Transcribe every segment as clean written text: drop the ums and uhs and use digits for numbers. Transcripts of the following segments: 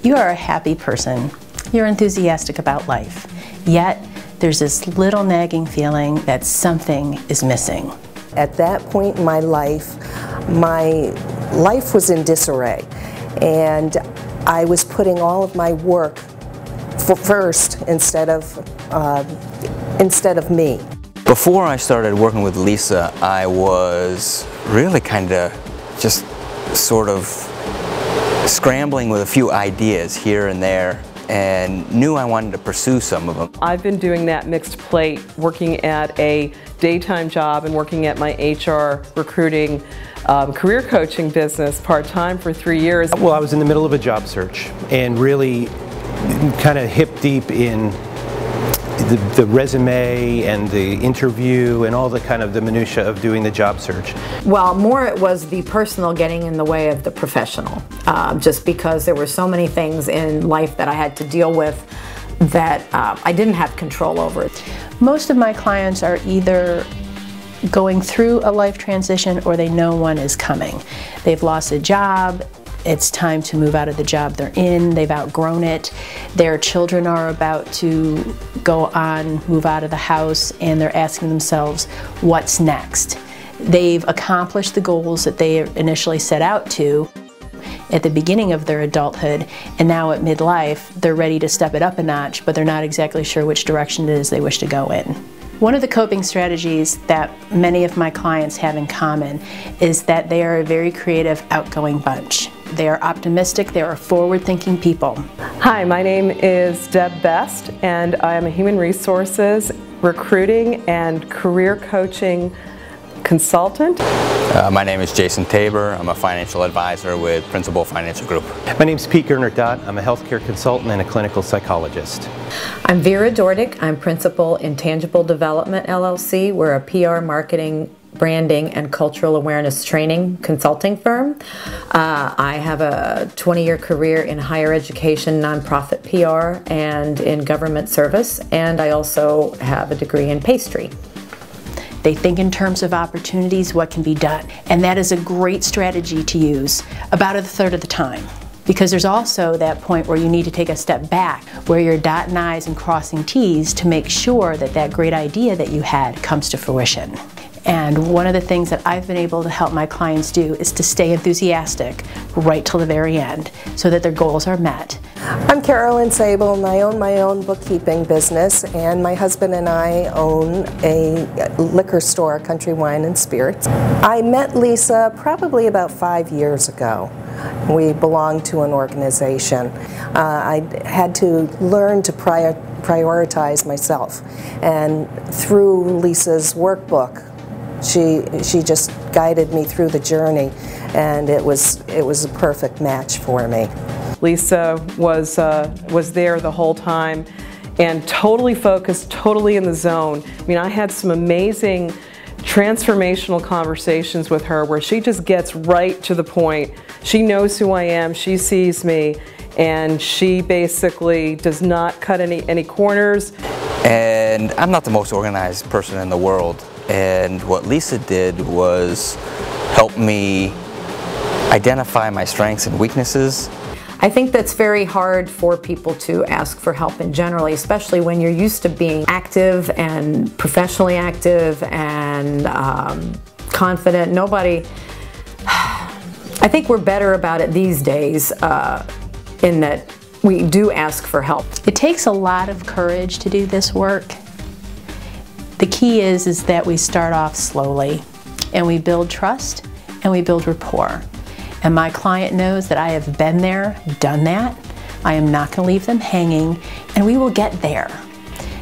You are a happy person. You're enthusiastic about life. Yet, there's this little nagging feeling that something is missing. At that point in my life was in disarray, and I was putting all of my work first instead of me. Before I started working with Lisa, I was really kind of just sort of scrambling with a few ideas here and there, and knew I wanted to pursue some of them. I've been doing that mixed plate, working at a daytime job and working at my HR recruiting career coaching business part-time for 3 years. Well, I was in the middle of a job search and really kind of hip deep in the resume and the interview and all the kind of the minutia of doing the job search. Well, more it was the personal getting in the way of the professional, just because there were so many things in life that I had to deal with that I didn't have control over. Most of my clients are either going through a life transition or they know one is coming. They've lost a job. It's time to move out of the job they're in. They've outgrown it. Their children are about to go on, move out of the house, and they're asking themselves, what's next? They've accomplished the goals that they initially set out to at the beginning of their adulthood, and now at midlife, they're ready to step it up a notch, but they're not exactly sure which direction it is they wish to go in. One of the coping strategies that many of my clients have in common is that they are a very creative, outgoing bunch. They are optimistic, they are forward-thinking people. Hi, my name is Deb Best, and I am a human resources, recruiting, and career coaching consultant. My name is Jason Tabor. I'm a financial advisor with Principal Financial Group. My name is Pete Gernert-Dott. I'm a healthcare consultant and a clinical psychologist. I'm Vera Dordick. I'm principal in Tangible Development LLC. We're a PR, marketing, branding, and cultural awareness training consulting firm. I have a 20-year career in higher education, nonprofit PR, and in government service, and I also have a degree in pastry. They think in terms of opportunities, what can be done. And that is a great strategy to use about a third of the time. Because there's also that point where you need to take a step back, where you're dotting I's and crossing T's to make sure that that great idea that you had comes to fruition. And one of the things that I've been able to help my clients do is to stay enthusiastic right till the very end so that their goals are met. I'm Carolyn Sable, and I own my own bookkeeping business, and my husband and I own a liquor store, Country Wine and Spirits. I met Lisa probably about 5 years ago. We belonged to an organization. I had to learn to prioritize myself, and through Lisa's workbook, she just guided me through the journey, and it was a perfect match for me. Lisa was there the whole time and totally focused, totally in the zone. I mean, I had some amazing transformational conversations with her where she just gets right to the point. She knows who I am, she sees me, and she basically does not cut any corners. And I'm not the most organized person in the world, and what Lisa did was help me identify my strengths and weaknesses. I think that's very hard for people to ask for help in general, especially when you're used to being active and professionally active and confident. Nobody, I think we're better about it these days in that we do ask for help. It takes a lot of courage to do this work. The key is that we start off slowly and we build trust and we build rapport. And my client knows that I have been there, done that. I am not going to leave them hanging, and we will get there.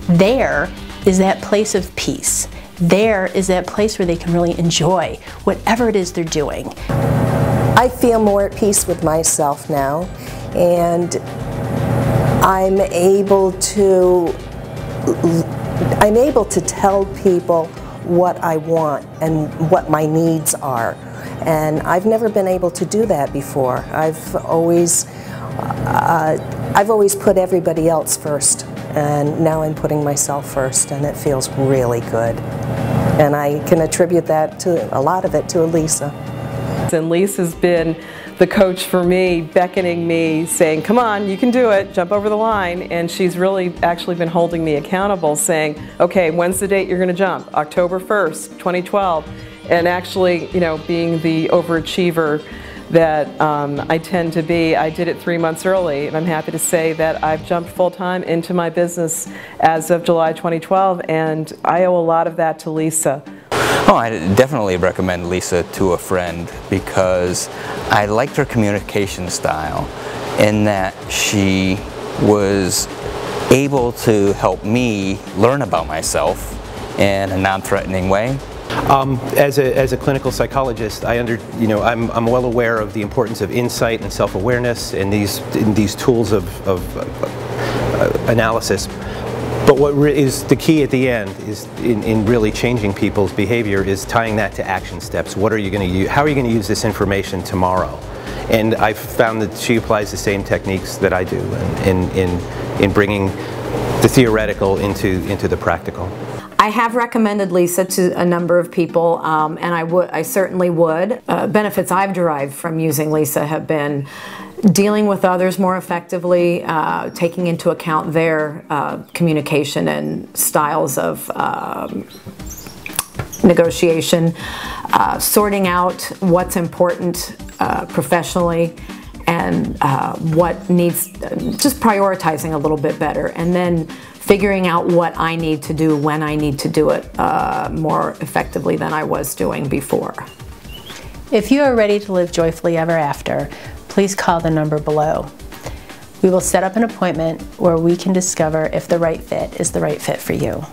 There is that place of peace. There is that place where they can really enjoy whatever it is they're doing. I feel more at peace with myself now, and I'm able to tell people what I want and what my needs are. And I've never been able to do that before. I've always put everybody else first, and now I'm putting myself first, and it feels really good. And I can attribute that to a lot of it to Lisa. And Lisa's been the coach for me, beckoning me, saying, come on, you can do it, jump over the line. And she's really actually been holding me accountable, saying, okay, when's the date you're going to jump? October 1st, 2012. And actually, you know, being the overachiever that I tend to be, I did it 3 months early, and I'm happy to say that I've jumped full-time into my business as of July 2012, and I owe a lot of that to Lisa. Oh, I definitely recommend Lisa to a friend because I liked her communication style in that she was able to help me learn about myself in a non-threatening way. As a clinical psychologist, I'm well aware of the importance of insight and self-awareness and these tools of analysis. But what is the key at the end is in really changing people's behavior is tying that to action steps. What are you going to use? How are you going to use this information tomorrow? And I've found that she applies the same techniques that I do in bringing the theoretical into the practical. I have recommended Lisa to a number of people, and I certainly would. Benefits I've derived from using Lisa have been dealing with others more effectively, taking into account their communication and styles of negotiation, sorting out what's important professionally, and what needs, just prioritizing a little bit better, and then figuring out what I need to do when I need to do it more effectively than I was doing before. If you are ready to live joyfully ever after, please call the number below. We will set up an appointment where we can discover if the right fit is the right fit for you.